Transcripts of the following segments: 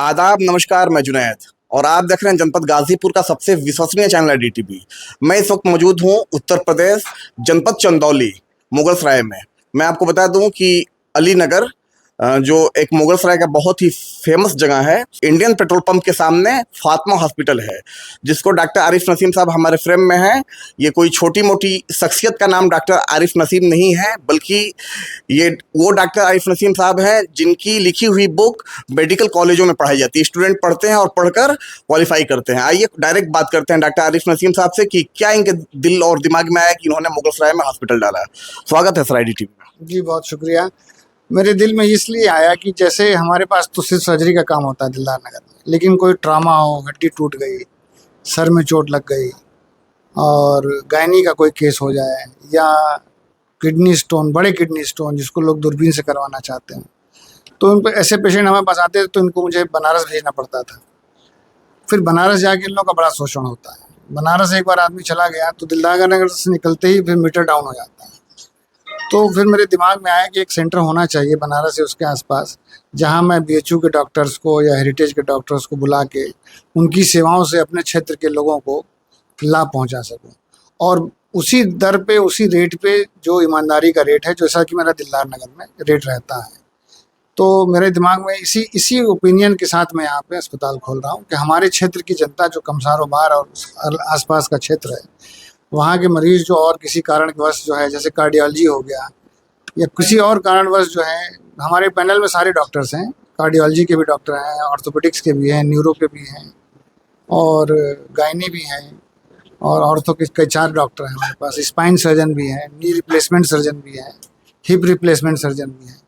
आदाब, नमस्कार। मैं जुनैद और आप देख रहे हैं जनपद गाजीपुर का सबसे विश्वसनीय चैनल है डीटीवी। मैं इस वक्त मौजूद हूं उत्तर प्रदेश, जनपद चंदौली, मुगलसराय में। मैं आपको बता दूं कि अलीनगर जो एक मुगलसराय का बहुत ही फेमस जगह है, इंडियन पेट्रोल पंप के सामने फातिमा हॉस्पिटल है, जिसको डॉक्टर आरिफ नसीम साहब हमारे फ्रेम में हैं। ये कोई छोटी मोटी शख्सियत का नाम डॉक्टर आरिफ नसीम नहीं है, बल्कि ये वो डॉक्टर आरिफ नसीम साहब हैं जिनकी लिखी हुई बुक मेडिकल कॉलेजों में पढ़ाई जाती है। स्टूडेंट पढ़ते हैं और पढ़कर क्वालिफाई करते हैं। आइए डायरेक्ट बात करते हैं डॉक्टर आरिफ नसीम साहब से कि क्या इनके दिल और दिमाग में आया कि इन्होंने मुगलसराय में हॉस्पिटल डाला। स्वागत है सर IDTV में। जी बहुत शुक्रिया। मेरे दिल में इसलिए आया कि जैसे हमारे पास तो सिर्फ सर्जरी का काम होता है दिलदार नगर में, लेकिन कोई ट्रामा हो, हड्डी टूट गई, सर में चोट लग गई और गायनी का कोई केस हो जाए, या किडनी स्टोन, बड़े किडनी स्टोन जिसको लोग दूरबीन से करवाना चाहते हैं, तो उन पर ऐसे पेशेंट हमारे पास आते थे तो इनको मुझे बनारस भेजना पड़ता था। फिर बनारस जाके इन लोगों का बड़ा शोषण होता है। बनारस एक बार आदमी चला गया तो दिलदार नगर से निकलते ही फिर मीटर डाउन हो जाता है। तो फिर मेरे दिमाग में आया कि एक सेंटर होना चाहिए बनारस से उसके आसपास, जहां मैं BHU के डॉक्टर्स को या हेरिटेज के डॉक्टर्स को बुला के उनकी सेवाओं से अपने क्षेत्र के लोगों को लाभ पहुंचा सकूं, और उसी दर पे, उसी रेट पे, जो ईमानदारी का रेट है, जैसा कि मेरा दिलदार नगर में रेट रहता है। तो मेरे दिमाग में इसी ओपिनियन के साथ मैं यहाँ पे अस्पताल खोल रहा हूँ कि हमारे क्षेत्र की जनता जो कमसारोबार और आसपास का क्षेत्र है, वहाँ के मरीज जो और किसी कारणवश जो है, जैसे कार्डियोलॉजी हो गया या किसी और कारणवश जो है, हमारे पैनल में सारे डॉक्टर्स हैं, कार्डियोलॉजी के भी डॉक्टर हैं, ऑर्थोपेडिक्स के भी हैं, न्यूरो के भी हैं और गायनी भी हैं, और ऑर्थो के कई 4 डॉक्टर हैं हमारे पास, स्पाइन सर्जन भी हैं, नी रिप्लेसमेंट सर्जन भी हैं, हिप रिप्लेसमेंट सर्जन भी हैं।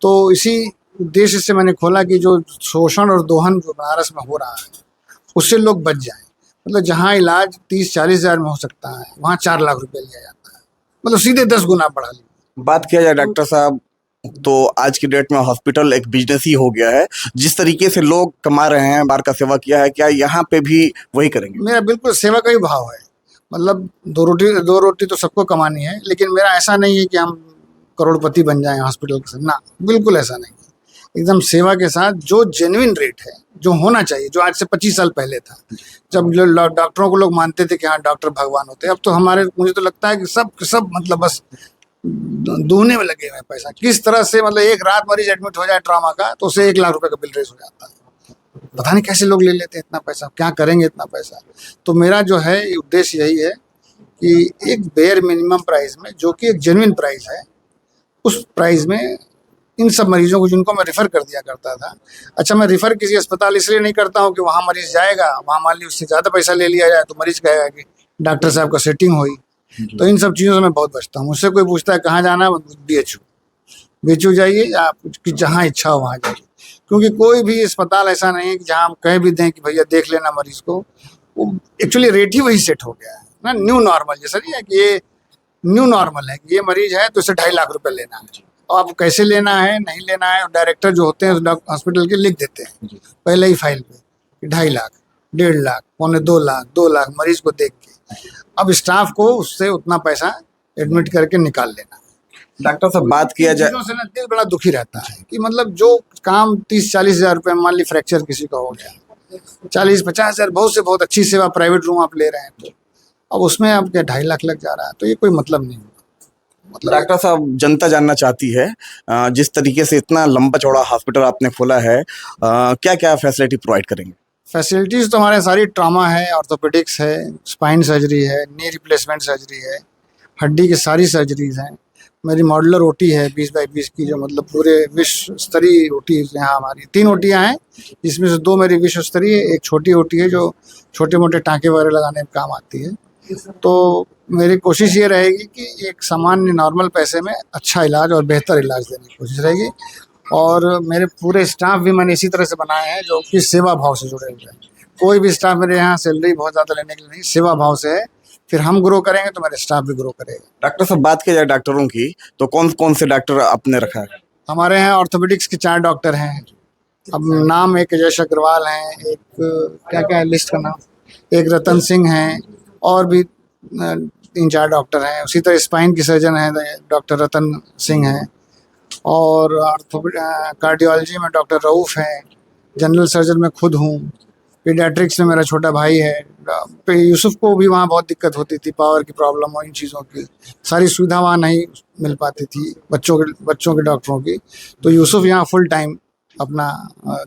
तो इसी उद्देश्य से मैंने खोला कि जो शोषण और दोहन जो बनारस में हो रहा है उससे लोग बच जाएं। मतलब जहाँ इलाज 30-40 हज़ार में हो सकता है, वहाँ 4 लाख रुपए लिया जाता है, मतलब सीधे 10 गुना बढ़ा लिया। बात किया जाए डॉक्टर साहब, तो आज की डेट में हॉस्पिटल एक बिजनेस ही हो गया है। जिस तरीके से लोग कमा रहे हैं, बार का सेवा किया है, क्या यहाँ पे भी वही करेंगे? मेरा बिल्कुल सेवा का ही भाव है। मतलब दो रोटी तो सबको कमानी है, लेकिन मेरा ऐसा नहीं है कि हम करोड़पति बन जाएं हॉस्पिटल के साथ, ना, बिल्कुल ऐसा नहीं है। एकदम सेवा के साथ जो जेन्युइन रेट है, जो होना चाहिए, जो आज से 25 साल पहले था, जब डॉक्टरों को लोग मानते थे कि हाँ डॉक्टर भगवान होते हैं। अब तो मुझे तो लगता है कि सब मतलब बस दूने में लगे हुए हैं पैसा। किस तरह से, मतलब एक रात मरीज एडमिट हो जाए ट्रामा का तो उसे 1 लाख रुपए का बिल रेस हो जाता है। पता नहीं कैसे लोग ले लेते हैं इतना पैसा, क्या करेंगे इतना पैसा। तो मेरा जो है उद्देश्य यही है कि एक बेयर मिनिमम प्राइस में, जो कि एक जेन्युइन प्राइस है, उस प्राइस में इन सब मरीजों को, जिनको मैं रेफ़र कर दिया करता था। अच्छा, मैं रेफ़र किसी अस्पताल इसलिए नहीं करता हूँ कि वहाँ मरीज जाएगा, वहाँ मान ली उससे ज़्यादा पैसा ले लिया जाए तो मरीज कहेगा कि डॉक्टर साहब का सेटिंग हुई। तो इन सब चीज़ों से मैं बहुत बचता हूँ। मुझसे कोई पूछता है कहाँ जाना है, BHU जाइए, या आपकी जहाँ इच्छा हो वहाँ जाइए, क्योंकि कोई भी अस्पताल ऐसा नहीं है कि जहाँ हम कह भी दें कि भैया देख लेना मरीज को। वो एक्चुअली रेट ही वही सेट हो गया है ना, न्यू नॉर्मल जैसा नहीं है कि ये न्यू नॉर्मल है कि ये मरीज है तो इसे 2.5 लाख रुपए लेना है। और आप कैसे लेना है, नहीं लेना है, और डायरेक्टर जो होते हैं हॉस्पिटल के लिख देते हैं पहले ही फाइल पे कि 2.5 लाख, 1.5 लाख, 2.25 लाख, 2 लाख मरीज को देख के। अब स्टाफ को उससे उतना पैसा एडमिट करके निकाल लेना। डॉक्टर साहब, बात किया जाए, से ना दिल बड़ा दुखी रहता है कि मतलब जो काम 30-40 हज़ार रुपये, मान ली फ्रैक्चर किसी का हो गया, 40-50 हज़ार, बहुत से बहुत अच्छी सेवा प्राइवेट रूम आप ले रहे हैं, तो अब उसमें आप क्या 2.5 लाख लग जा रहा है, तो ये कोई मतलब नहीं। मतलब डॉक्टर साहब, जनता जानना चाहती है, जिस तरीके से इतना लंबा चौड़ा हॉस्पिटल आपने खोला है, क्या क्या फैसिलिटी प्रोवाइड करेंगे? फैसिलिटीज़ तो हमारे सारी ट्रॉमा है, ऑर्थोपेडिक्स है, स्पाइन सर्जरी है, नी रिप्लेसमेंट सर्जरी है, हड्डी की सारी सर्जरीज हैं। मेरी मॉड्यूलर OT है 20x20 की, जो मतलब पूरे विश्व स्तरीय OT यहाँ हमारी 3 OTयाँ हैं, जिसमें से 2 मेरी विश्व स्तरीय, एक छोटी OT है जो छोटे मोटे टाँके वगैरह लगाने में काम आती है। तो मेरी कोशिश ये रहेगी कि एक सामान्य नॉर्मल पैसे में अच्छा इलाज और बेहतर इलाज देने की कोशिश रहेगी। और मेरे पूरे स्टाफ भी मैंने इसी तरह से बनाए हैं जो कि सेवा भाव से जुड़े हुए हैं। कोई भी स्टाफ मेरे यहाँ सैलरी बहुत ज़्यादा लेने के लिए नहीं, सेवा भाव से है। फिर हम ग्रो करेंगे तो मेरे स्टाफ भी ग्रो करेगा। डॉक्टर साहब, बात की जाए डॉक्टरों की, तो कौन कौन से डॉक्टर आपने रखा है? हमारे यहाँ ऑर्थोपेडिक्स के 4 डॉक्टर हैं। अब नाम, एक यश अग्रवाल हैं, एक क्या क्या है लिस्ट का नाम, एक रतन सिंह हैं, और भी 3-4 डॉक्टर हैं। उसी तरह स्पाइन की सर्जन है डॉक्टर रतन सिंह हैं, और कार्डियोलॉजी में डॉक्टर रऊफ़ हैं, जनरल सर्जन मैं खुद हूँ, पीडियाट्रिक्स में मेरा छोटा भाई है। यूसुफ को भी वहाँ बहुत दिक्कत होती थी, पावर की प्रॉब्लम और इन चीज़ों की, सारी सुविधा वहाँ नहीं मिल पाती थी बच्चों के डॉक्टरों की। तो यूसुफ यहाँ फुल टाइम अपना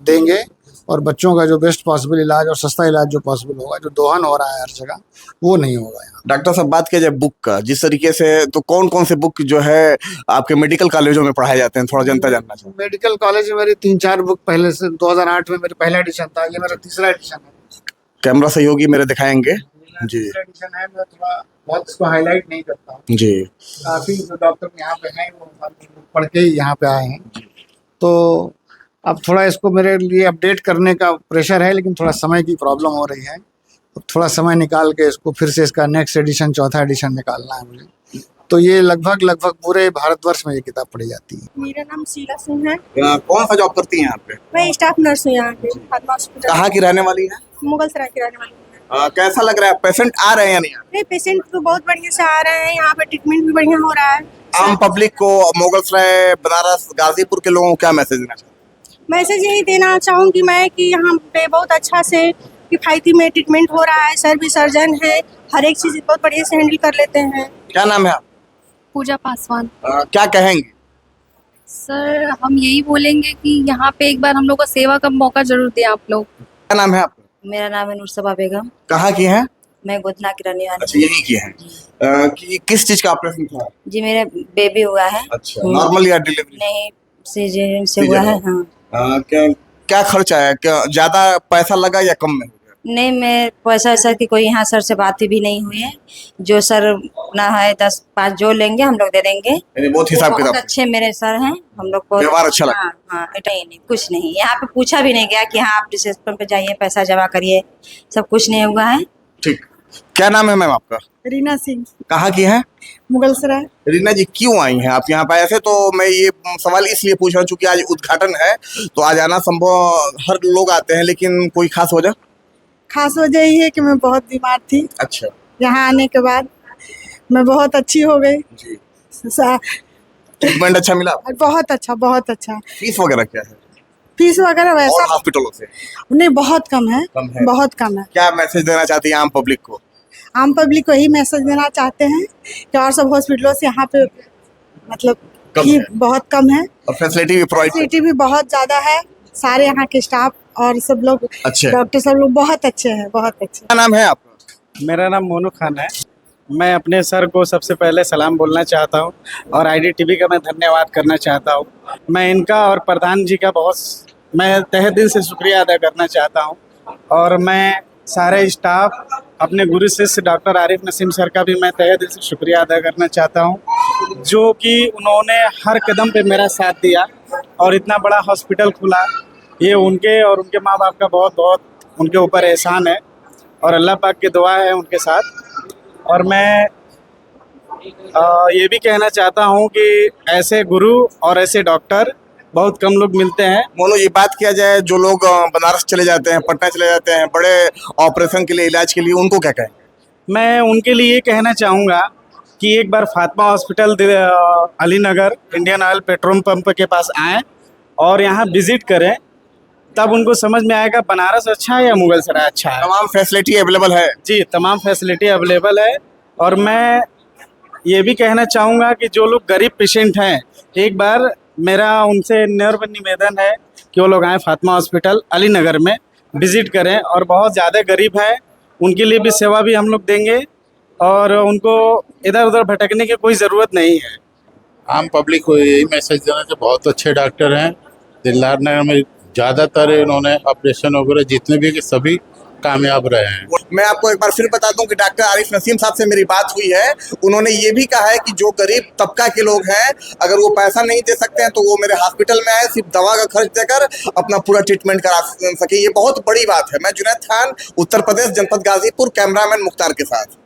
देंगे और बच्चों का जो बेस्ट पॉसिबल इलाज और सस्ता इलाज जो पॉसिबल होगा, जो दोहन हो रहा है हर जगह, वो नहीं होगा यहाँ। डॉक्टर साहब, बात किया जाए बुक का, जिस तरीके से, तो कौन कौन से बुक जो है आपके मेडिकल कॉलेजों में पढ़ाए जाते हैं, थोड़ा जनता जानना चाहते मेडिकल कॉलेज में मेरी 3-4 बुक पहले से 2008 में मेरा पहला एडिशन था, ये मेरा तीसरा एडिशन है। हैं। कैमरा सहयोगी मेरे दिखाएंगे जी। तीसरा एडिशन है, मैं थोड़ा बहुत इसको हाईलाइट नहीं करता हूँ। जी। काफ़ी जो डॉक्टर यहाँ पे हैं वो पढ़ के ही यहाँ पे आए हैं, तो अब थोड़ा इसको मेरे लिए अपडेट करने का प्रेशर है, लेकिन थोड़ा समय की प्रॉब्लम हो रही है। अब थोड़ा समय निकाल के इसको फिर से इसका नेक्स्ट एडिशन, चौथा एडिशन निकालना है मुझे। तो ये लगभग पूरे भारतवर्ष में ये किताब पढ़ी जाती है। मेरा नाम शीला सिंह है। कौन सा जॉब करती हैं यहाँ पे? मैं स्टाफ नर्स हूँ यहाँ पे फातिमा हॉस्पिटल। कहाँ की रहने वाली है? मुगल सराय की रहने वाली हूँ। कैसा लग रहा है, पेशेंट आ रहे हैं या नहीं? नहीं, पेशेंट तो बहुत बढ़िया से आ रहे हैं, यहाँ पे ट्रीटमेंट भी बढ़िया हो रहा है। आम पब्लिक को, मुगलसराय, बनारस, गाजीपुर के लोगों को क्या मैसेज देना चाहते मैसेज यही देना चाहूँगी मैं कि यहाँ पे बहुत अच्छा से किफायती में ट्रीटमेंट हो रहा है। सर भी सर्जन है, हर एक चीज़ बहुत बढ़िया से हैंडल कर लेते हैं। हैं? क्या नाम है आप? पूजा पासवान। क्या कहेंगे? सर, हम यही बोलेंगे कि यहाँ पे एक बार हम लोग को सेवा का मौका जरूर दें आप लोग। क्या नाम है आपका? मेरा नाम है नुरसबा बेगम। कहाँ की हैं? मैं गोदना की रहने वाली अच्छा, यही की हैं। कि किस चीज का ऑपरेशन था? जी, मेरे बेबी हुआ है। अच्छा, नॉर्मल या डिलीवरी? नहीं, सीजन से हुआ है। हाँ, क्या खर्च आया, क्या ज्यादा पैसा लगा या कम में? नहीं, मैं पैसा ऐसा की कोई यहाँ सर से बात भी नहीं हुई है। जो सर ना है 10-5 जो लेंगे हम लोग दे देंगे। यानी बहुत हिसाब बहुत किताब। अच्छे मेरे सर हैं, हम लोग को व्यवहार अच्छा लगा। हाँ हाँ, नहीं कुछ नहीं, यहाँ पे पूछा भी नहीं गया कि हाँ आप रिसेप्शन पे जाइए पैसा जमा करिए, सब कुछ नहीं हुआ है। ठीक। क्या नाम है मैम आपका? रीना सिंह, कहाँ की हैं? मुगल सराय। रीना जी, क्यों आई हैं आप यहाँ पे? ऐसे तो मैं ये सवाल इसलिए पूछ रहा हूँ चूंकि आज उद्घाटन है, तो आज आना संभव, हर लोग आते हैं, लेकिन कोई खास वजह? खास वजह यही है कि मैं बहुत बीमार थी। अच्छा यहाँ आने के बाद मैं बहुत अच्छी हो गई। जी। सा- ट्रीटमेंट अच्छा मिला? बहुत अच्छा, बहुत अच्छा। फीस वगैरह क्या है फीस वगैरह और वैसा हॉस्पिटलों से? नहीं, बहुत कम है, कम है। बहुत कम है। क्या मैसेज देना चाहती हैं आम पब्लिक को? आम पब्लिक को यही मैसेज देना चाहते हैं कि और सब हॉस्पिटलों से यहाँ पे मतलब कम फी है। बहुत कम है, और फैसिलिटी भी प्रोवाइड? फैसिलिटी भी बहुत ज़्यादा है। सारे यहाँ के स्टाफ और सब लोग, अच्छे। डॉक्टर सब लोग बहुत अच्छे हैं, बहुत अच्छे। क्या नाम है आपका? मेरा नाम मोनू खान है। मैं अपने सर को सबसे पहले सलाम बोलना चाहता हूँ और आईडीटीवी का मैं धन्यवाद करना चाहता हूँ। मैं इनका और प्रधान जी का मैं तहे दिल से शुक्रिया अदा करना चाहता हूँ। और मैं सारे स्टाफ, अपने गुरु शिष्य डॉक्टर आरिफ नसीम सर का भी मैं तहे दिल से शुक्रिया अदा करना चाहता हूँ, जो कि उन्होंने हर कदम पे मेरा साथ दिया और इतना बड़ा हॉस्पिटल खुला। ये उनके और उनके माँ बाप का बहुत बहुत उनके ऊपर एहसान है और अल्लाह पाक की दुआ है उनके साथ। और मैं ये भी कहना चाहता हूँ कि ऐसे गुरु और ऐसे डॉक्टर बहुत कम लोग मिलते हैं। मोनू, ये बात किया जाए, जो लोग बनारस चले जाते हैं, पटना चले जाते हैं बड़े ऑपरेशन के लिए, इलाज के लिए, उनको क्या कहें? मैं उनके लिए ये कहना चाहूँगा कि एक बार Fatima hospital Ali Nagar Indian oil petrol pump के पास आएँ और यहाँ विजिट करें, तब उनको समझ में आएगा बनारस अच्छा है या मुगल सराय अच्छा है। तमाम फैसिलिटी अवेलेबल है? जी, तमाम फैसिलिटी अवेलेबल है। और मैं ये भी कहना चाहूँगा कि जो लोग गरीब पेशेंट हैं, एक बार मेरा उनसे नम्र निवेदन है कि वो लोग आएँ फातिमा हॉस्पिटल अली नगर में विज़िट करें। और बहुत ज़्यादा गरीब हैं, उनके लिए भी सेवा भी हम लोग देंगे और उनको इधर उधर भटकने की कोई ज़रूरत नहीं है। आम पब्लिक को यही मैसेज देना कि बहुत अच्छे डॉक्टर हैं दिलदार नगर में। ज़्यादातर इन्होंने ऑपरेशन वगैरह जितने भी, सभी कामयाब रहे हैं। मैं आपको एक बार फिर बता दूं कि डॉक्टर आरिफ नसीम साहब से मेरी बात हुई है। उन्होंने ये भी कहा है कि जो गरीब तबका के लोग हैं, अगर वो पैसा नहीं दे सकते हैं तो वो मेरे हॉस्पिटल में आए, सिर्फ दवा का खर्च देकर अपना पूरा ट्रीटमेंट करा सके। ये बहुत बड़ी बात है। मैं जुनैद खान, उत्तर प्रदेश, जनपद गाजीपुर, कैमरामैन मुख्तार के साथ।